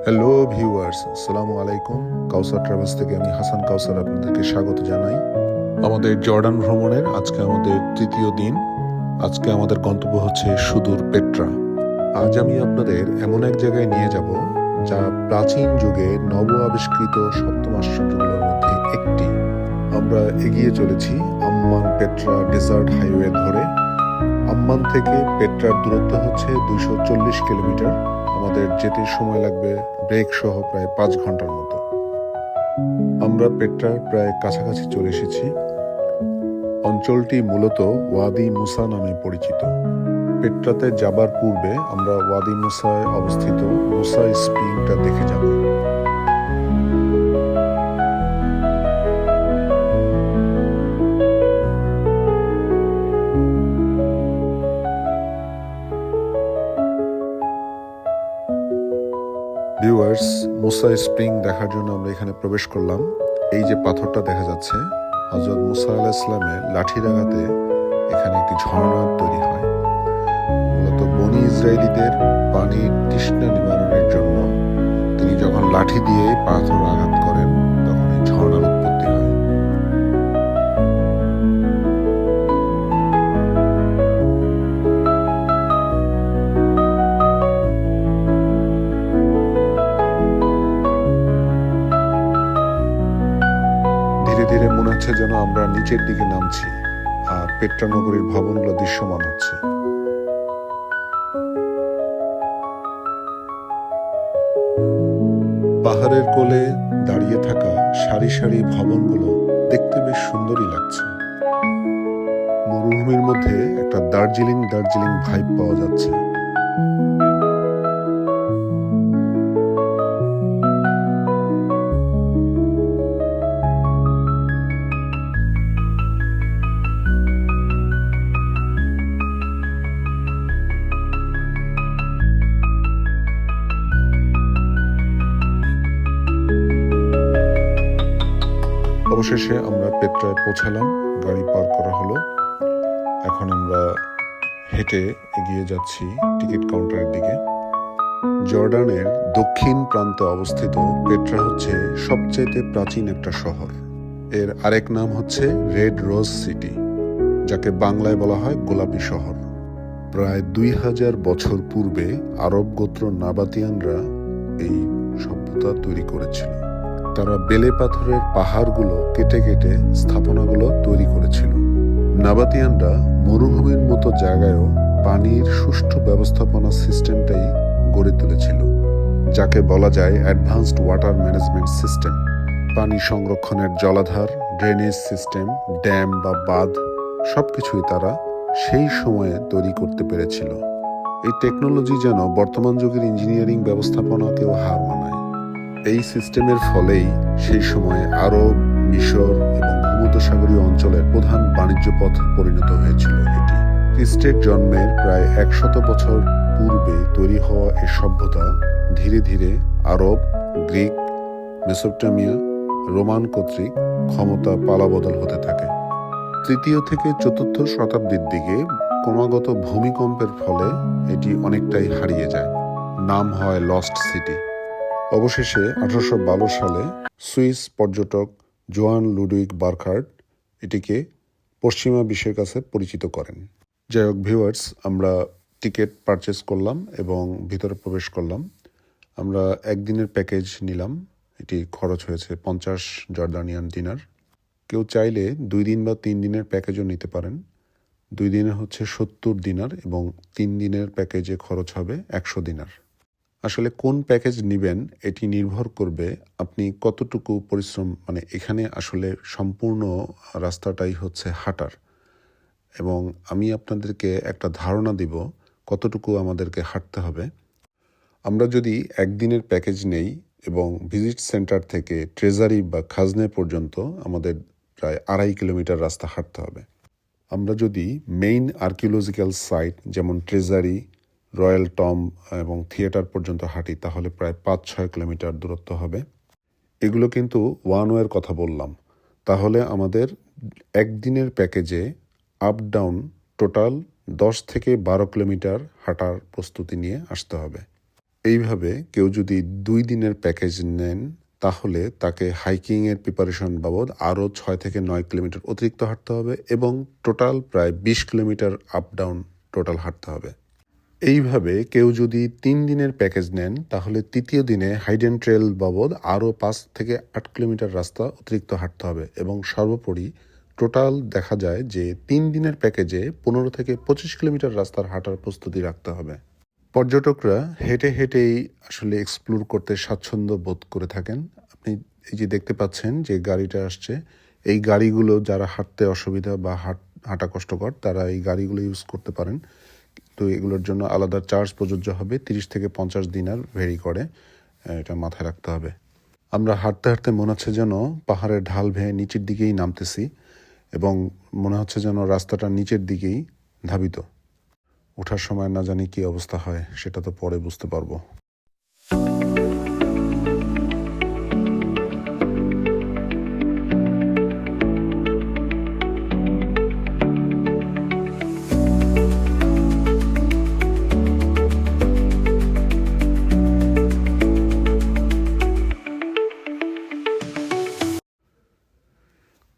Hello viewers, আসসালামু আলাইকুম। কাউসার travels থেকে আমি হাসান কাউসার আপনাদেরকে স্বাগত জানাই। আমাদের জর্ডান ভ্রমণের আজকে আমাদের তৃতীয় দিন। আজকে আমাদের গন্তব্য হচ্ছে সুদূর পেট্রা। আজ আমি আপনাদের এমন এক জায়গায় নিয়ে যাব যা প্রাচীন যুগে নব আবিষ্কৃত সপ্তম আশ্চর্যগুলোর মধ্যে একটি। আমরা এগিয়ে চলেছি আম্মান পেট্রা ডেজার্ট হাইওয়ে ধরে। আম্মান থেকে পেট্রার দূরত্ব হচ্ছে 240 কিলোমিটার। আমাদের যেতে সময় লাগবে ব্রেক সহ প্রায় 5 ঘন্টার মতো। আমরা পেট্রার প্রায় কাছাকাছি চলে এসেছি। অঞ্চলটি মূলত ওয়াদি মুসা নামে পরিচিত। পেট্রাতে যাবার পূর্বে আমরা ওয়াদি মুসায় অবস্থিত মুসা স্প্রিংটা দেখে যাব। ভিউয়ার্স, মুসা স্প্রিং দেখার জন্য আমরা এখানে প্রবেশ করলাম। এই যে পাথরটা দেখা যাচ্ছে, হযরত মুসা আলাইহিস সালামের লাঠির আঘাতে এখানে একটি ঝর্ণা তৈরি হয়। মূলত বনী ইসরায়েলীদের পানির তৃষ্ণা নিবারণের জন্য তিনি যখন লাঠি দিয়ে পাথর আঘাত করেন তখন এই ঝর্ণার উৎপত্তি হয়। ধীরে ধীরে মনে হচ্ছে যেন আমরা নিচের দিকে নামছি, আর পেট্রা নগরীর ভবনগুলো দৃশ্যমান হচ্ছে। পাহাড়ের কোলে দাঁড়িয়ে থাকা সারি সারি ভবনগুলো দেখতে বেশ সুন্দরই লাগছে। মরুভূমির মধ্যে একটা দার্জিলিং দার্জিলিং ভাইব পাওয়া যাচ্ছে। অবশেষে আমরা পেট্রায় পৌঁছালাম, গাড়ি পার করা হলো। এখন আমরা হেঁটে এগিয়ে যাচ্ছি টিকিট কাউন্টারের দিকে। জর্ডানের দক্ষিণ প্রান্তে অবস্থিত পেট্রা হচ্ছে সবচেয়ে প্রাচীন একটা শহর। এর আরেক নাম হচ্ছে রেড রোজ সিটি, যাকে বাংলায় বলা হয় গোলাপি শহর। প্রায় 2000 বছর পূর্বে আরব গোত্র নাবাতিয়ানরা এই সভ্যতা তৈরি করেছিল। তারা বেলে পাথরের পাহাড়গুলো কেটে কেটে স্থাপনাগুলো তৈরি করেছিল। নাবাতিয়ানরা মরুভূমির মতো জায়গায়ও পানির সুষ্ঠু ব্যবস্থাপনা সিস্টেমটাই গড়ে তুলেছিল, যাকে বলা যায় অ্যাডভান্সড ওয়াটার ম্যানেজমেন্ট সিস্টেম। পানি সংরক্ষণের জলাধার, ড্রেনেজ সিস্টেম, ড্যাম বা বাঁধ সবকিছুই তারা সেই সময়ে তৈরি করতে পেরেছিল। এই টেকনোলজি যেন বর্তমান যুগের ইঞ্জিনিয়ারিং ব্যবস্থাপনাকেও হার মানায়। এই সিস্টেমের ফলেই সেই সময়ে আরব, মিশর এবং ভূমধ্যসাগরীয় অঞ্চলের প্রধান বাণিজ্য পথ পরিণত হয়েছিল এটি। খ্রিস্টের জন্মের প্রায় 100 বছর পূর্বে তৈরি হওয়া এই সভ্যতা ধীরে ধীরে আরব, গ্রিক, মেসোপটেমিয়া, রোমান কর্তৃক ক্ষমতা পালাবদল হতে থাকে। তৃতীয় থেকে চতুর্থ শতাব্দীর দিকে ক্রমাগত ভূমিকম্পের ফলে এটি অনেকটাই হারিয়ে যায়। নাম হয় লস্ট সিটি। অবশেষে 1812 সালে সুইস পর্যটক জোয়ান লুডুইগ বার্খার্ড এটিকে পশ্চিমা বিশ্বের কাছে পরিচিত করেন। যাই হোক ভিউয়ার্স, আমরা টিকিট পারচেস করলাম এবং ভিতরে প্রবেশ করলাম। আমরা একদিনের প্যাকেজ নিলাম। এটি খরচ হয়েছে 50 জর্দানিয়ান দিনার। কেউ চাইলে 2 দিন বা 3 দিনের প্যাকেজও নিতে পারেন। 2 দিনের হচ্ছে 70 দিনার এবং 3 দিনের প্যাকেজে খরচ হবে 100 দিনার। আসলে কোন প্যাকেজ নেবেন এটি নির্ভর করবে আপনি কতটুকু পরিশ্রম, এখানে আসলে সম্পূর্ণ রাস্তাটাই হচ্ছে হাঁটার, এবং আমি আপনাদেরকে একটা ধারণা দিব কতটুকু আমাদেরকে হাঁটতে হবে। আমরা যদি একদিনের প্যাকেজ নেই এবং ভিজিট সেন্টার থেকে ট্রেজারি বা খাজনে পর্যন্ত আমাদের প্রায় 2.5 কিলোমিটার রাস্তা হাঁটতে হবে। আমরা যদি মেইন আর্কিওলজিক্যাল সাইট যেমন ট্রেজারি, রয়্যাল টম্ব এবং থিয়েটার পর্যন্ত হাঁটি তাহলে প্রায় 5-6 কিলোমিটার দূরত্ব হবে। এগুলো কিন্তু ওয়ান ওয়ের কথা বললাম। তাহলে আমাদের একদিনের প্যাকেজে আপ ডাউন টোটাল 10 থেকে 12 কিলোমিটার হাঁটার প্রস্তুতি নিয়ে আসতে হবে। এইভাবে কেউ যদি 2 দিনের প্যাকেজ নেন তাহলে তাকে হাইকিংয়ের প্রিপারেশন বাবদ আরও 6 থেকে 9 কিলোমিটার অতিরিক্ত হাঁটতে হবে এবং টোটাল প্রায় 20 কিলোমিটার আপ ডাউন টোটাল হাঁটতে হবে। এইভাবে কেউ যদি 3 দিনের প্যাকেজ নেন তাহলে তৃতীয় দিনে হাইডেন ট্রেল বাবদ আরও 5 থেকে 8 কিলোমিটার রাস্তা অতিরিক্ত হাঁটতে হবে এবং সর্বোপরি টোটাল দেখা যায় যে 3 দিনের প্যাকেজে 15 থেকে 25 কিলোমিটার রাস্তার হাঁটার প্রস্তুতি রাখতে হবে। পর্যটকরা হেঁটে হেঁটেই আসলে এক্সপ্লোর করতে স্বাচ্ছন্দ্য বোধ করে থাকেন। আপনি এই যে দেখতে পাচ্ছেন যে গাড়িটা আসছে, এই গাড়িগুলো যারা হাঁটতে অসুবিধা বা হাঁটা কষ্টকর তারা এই গাড়িগুলো ইউজ করতে পারেন। তো এগুলোর জন্য আলাদা চার্জ প্রযোজ্য হবে, 30 থেকে 50 দিনার ভেরি করে, এটা মাথায় রাখতে হবে। আমরা হাঁটতে হাঁটতে মনে হচ্ছে যেন পাহাড়ের ঢাল ভেঙে নিচের দিকেই নামতেছি এবং মনে হচ্ছে যেন রাস্তাটা নিচের দিকেই ধাবিত। ওঠার সময় না জানি কি অবস্থা হয় সেটা তো পরে বুঝতে পারবো।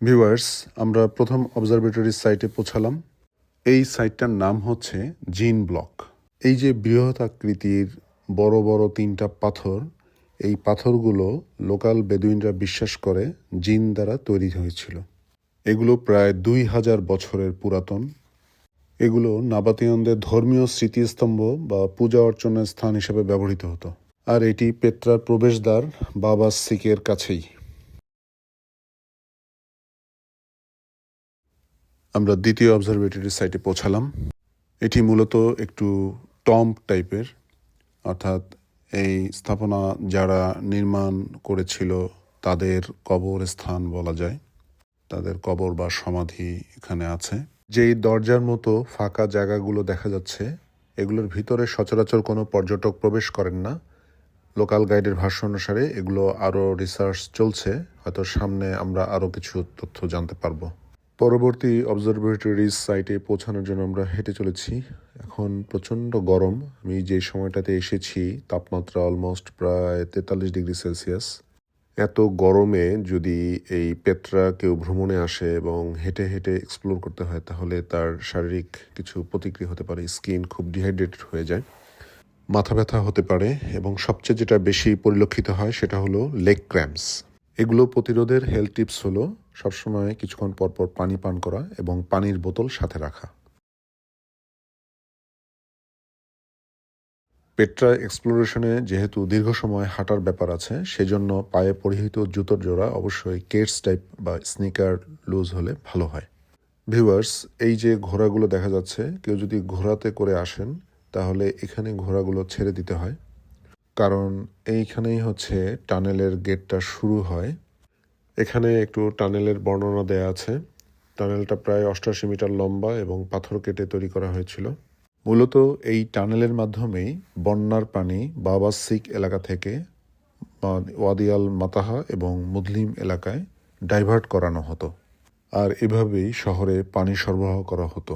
ভিউয়ার্স, আমরা প্রথম অবজারভেটরির সাইটে পৌঁছালাম। এই সাইটটার নাম হচ্ছে জিন ব্লক। এই যে বৃহৎ আকৃতির বড় বড় 3টা পাথর, এই পাথরগুলো লোকাল বেদুইনরা বিশ্বাস করে জিন দ্বারা তৈরি হয়েছিল। এগুলো প্রায় 2000 বছরের পুরাতন। এগুলো নাবাতীয়নদের ধর্মীয় স্মৃতিস্তম্ভ বা পূজা অর্চনার স্থান হিসেবে ব্যবহৃত হতো। আর এটি পেত্রার প্রবেশদ্বার বাবা সিকের কাছেই। আমরা দ্বিতীয় অবজারভেটরির সাইটে পৌঁছালাম। এটি মূলত একটু টম্ব টাইপের, অর্থাৎ এই স্থাপনা যারা নির্মাণ করেছিল তাদের কবরস্থান বলা যায়। তাদের কবর বা সমাধি এখানে আছে। যেই দরজার মতো ফাঁকা জায়গাগুলো দেখা যাচ্ছে, এগুলোর ভিতরে সচরাচর কোনো পর্যটক প্রবেশ করেন না। লোকাল গাইডের ভাষ্য অনুসারে এগুলো আরও রিসার্চ চলছে, হয়তো সামনে আমরা আরও কিছু তথ্য জানতে পারবো। পরবর্তী অবজারভেটরি সাইটে পৌঁছানোর জন্য আমরা হেঁটে চলেছি। এখন প্রচণ্ড গরম। আমি যে সময়টাতে এসেছি তাপমাত্রা অলমোস্ট প্রায় 43 ডিগ্রি সেলসিয়াস। এত গরমে যদি এই পেত্রা কেউ ভ্রমণে আসে এবং হেঁটে হেঁটে এক্সপ্লোর করতে হয় তাহলে তার শারীরিক কিছু প্রতিক্রিয়া হতে পারে। স্কিন খুব ডিহাইড্রেটেড হয়ে যায়, মাথা ব্যথা হতে পারে এবং সবচেয়ে যেটা বেশি পরিলক্ষিত হয় সেটা হলো লেগ ক্র্যাম্পস। এগুলো প্রতিরোধের হেলথ টিপস হলো সবসময় কিছুক্ষণ পরপর পানি পান করা এবং পানির বোতল সাথে রাখা। পেট্রা এক্সপ্লোরেশনে যেহেতু দীর্ঘ সময় হাঁটার ব্যাপার আছে, সেজন্য পায়ে পরিহিত জুতোর জোড়া অবশ্যই কেটস টাইপ বা স্নিকার লুজ হলে ভালো হয়। ভিউয়ার্স, এই যে ঘোড়াগুলো দেখা যাচ্ছে, কেউ যদি ঘোড়াতে করে আসেন তাহলে এখানে ঘোড়াগুলো ছেড়ে দিতে হয়, কারণ এইখানেই হচ্ছে টানেলের গেটটা শুরু হয়। এখানে একটু টানেলের বর্ণনা দেয়া আছে। টানেলটা প্রায় 88 মিটার লম্বা এবং পাথর কেটে তৈরি করা হয়েছিল। মূলত এই টানেলের মাধ্যমেই বন্যার পানি বাবা সিক এলাকা থেকে ওয়াদি আল মাতাহা এবং মুদলিম এলাকায় ডাইভার্ট করানো হতো, আর এভাবেই শহরে পানি সরবরাহ করা হতো।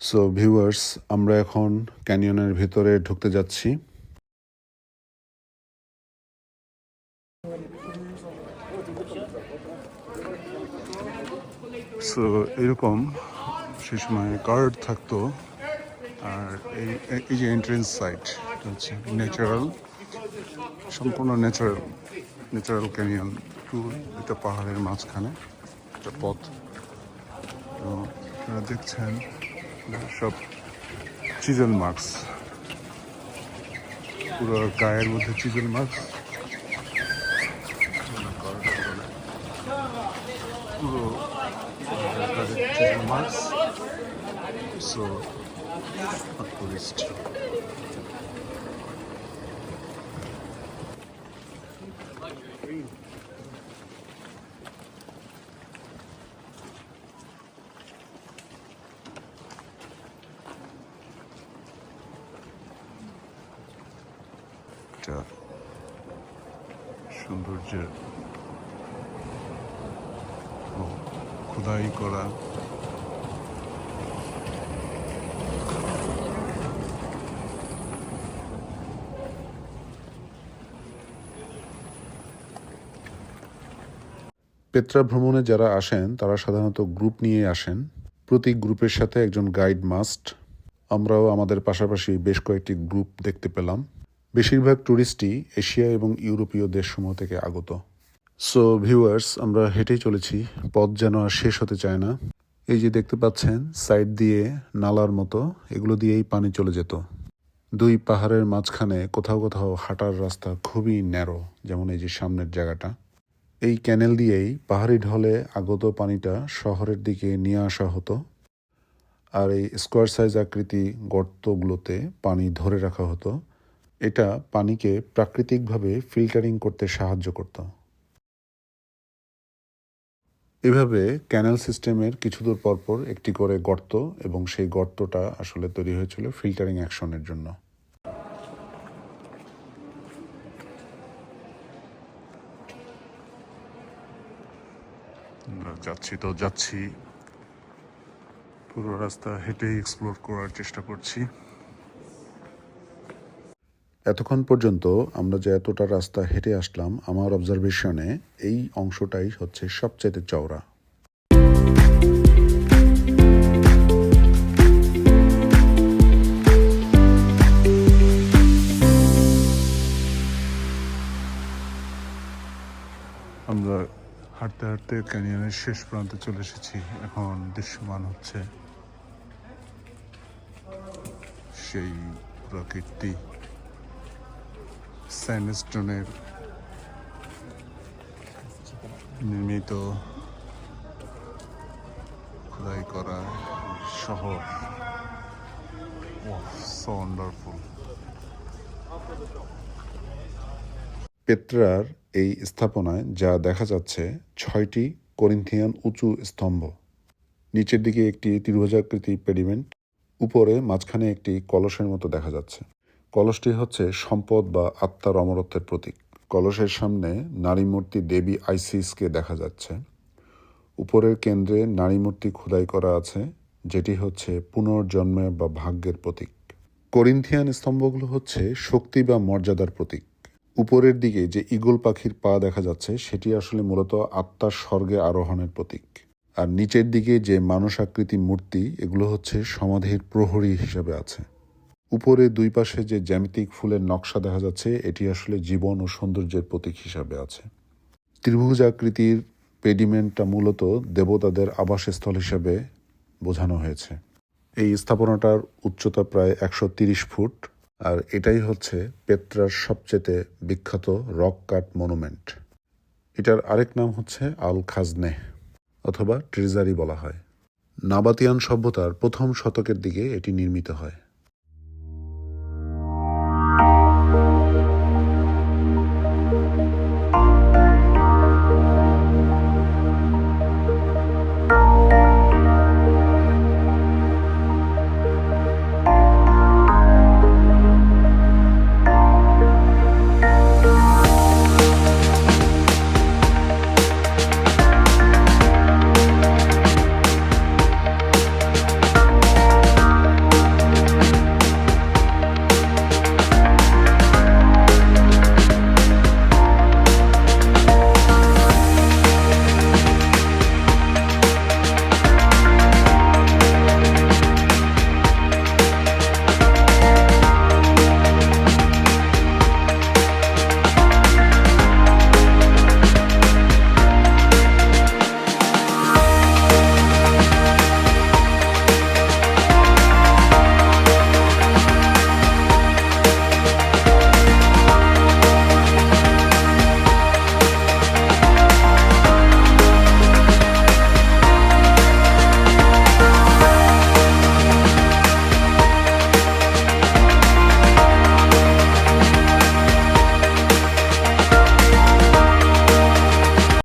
সো ভিউয়ার্স, আমরা এখন ক্যানিয়নের ভিতরে ঢুকতে যাচ্ছি। সো এরকম সে সময় গার্ড থাকতো। আর এই যে এন্ট্রেন্স সাইট হচ্ছে ন্যাচারাল, সম্পূর্ণ ন্যাচারাল ক্যানিয়ন ট্যুর। এটা পাহাড়ের মাঝখানে একটা পথ। তো আপনারা দেখছেন সব চিজেল মার্কস, পুরো গায়ের মধ্যে চিজেল মার্কস, পুরো চিজেল মার্কস। সো টুরিস্ট সৌন্দর্যের খোদাই করা পেত্রা ভ্রমণে যারা আসেন তারা সাধারণত গ্রুপ নিয়ে আসেন। প্রতি গ্রুপের সাথে একজন গাইড মাস্ট। আমরাও আমাদের পাশাপাশি বেশ কয়েকটি গ্রুপ দেখতে পেলাম। বেশিরভাগ ট্যুরিস্টই এশিয়া এবং ইউরোপীয় দেশসমূহ থেকে আগত। সো ভিউয়ার্স, আমরা হেঁটেই চলেছি, পথ যেন আর শেষ হতে চায় না। এই যে দেখতে পাচ্ছেন সাইড দিয়ে নালার মতো, এগুলো দিয়েই পানি চলে যেত। দুই পাহাড়ের মাঝখানে কোথাও কোথাও হাঁটার রাস্তা খুবই ন্যারো, যেমন এই যে সামনের জায়গাটা। এই ক্যানেল দিয়েই পাহাড়ি ঢলে আগত পানিটা শহরের দিকে নিয়ে আসা হতো, আর এই স্কোয়ার সাইজ আকৃতি গর্তগুলোতে পানি ধরে রাখা হতো। এটা পানিকে প্রাকৃতিকভাবে ফিল্টারিং করতে সাহায্য করত। এভাবে ক্যানেল সিস্টেমের কিছু দূর পরপর একটি করে গর্ত, এবং সেই গর্তটা আসলে তৈরি হয়েছিল ফিল্টারিং অ্যাকশনের জন্য। যাচ্ছি পুরো রাস্তা হেঁটেই এক্সপ্লোর করার চেষ্টা করছি। এতক্ষণ পর্যন্ত আমরা যে এতটা রাস্তা হেঁটে আসলাম, আমার অবজারভেশনে এই অংশটাই হচ্ছে সবচেয়ে চওড়া। আমরা হাঁটতে হাঁটতে ক্যানিয়নের শেষ প্রান্তে চলে এসেছি। এখন দৃশ্যমান হচ্ছে সেই প্রকৃতি, স্যান্ডস্টোনের নির্মিত খোদাই করা শহর। So wonderful. পেত্রার এই স্থাপনায় যা দেখা যাচ্ছে 6টি করিন্থিয়ান উঁচু স্তম্ভ, নিচের দিকে একটি ত্রিভুজাকৃতি পেডিমেন্ট, উপরে মাঝখানে একটি কলসের মতো দেখা যাচ্ছে। কলসটি হচ্ছে সম্পদ বা আত্মার অমরত্বের প্রতীক। কলসের সামনে নারী মূর্তি দেবী আইসিসকে দেখা যাচ্ছে। উপরের কেন্দ্রে নারী মূর্তি খোদাই করা আছে, যেটি হচ্ছে পুনর্জন্মে বা ভাগ্যের প্রতীক। করিন্থিয়ান স্তম্ভগুলো হচ্ছে শক্তি বা মর্যাদার প্রতীক। উপরের দিকে যে ঈগল পাখির পা দেখা যাচ্ছে, সেটি আসলে মূলত আত্মার স্বর্গে আরোহণের প্রতীক। আর নিচের দিকে যে মানুষ আকৃতি মূর্তি, এগুলো হচ্ছে সমাধির প্রহরী হিসেবে আছে। উপরে দুই পাশে যে জ্যামিতিক ফুলের নকশা দেখা যাচ্ছে, এটি আসলে জীবন ও সৌন্দর্যের প্রতীক হিসাবে আছে। ত্রিভুজ আকৃতির পেডিমেন্টটা মূলত দেবতাদের আবাসস্থল হিসেবে বোঝানো হয়েছে। এই স্থাপনাটার উচ্চতা প্রায় 130 ফুট, আর এটাই হচ্ছে পেত্রার সবচেয়ে বিখ্যাত রক কাট মনুমেন্ট। এটার আরেক নাম হচ্ছে আল খাজনে অথবা ট্রেজারি বলা হয়। নাবাতিয়ান সভ্যতার প্রথম শতকের দিকে এটি নির্মিত হয়।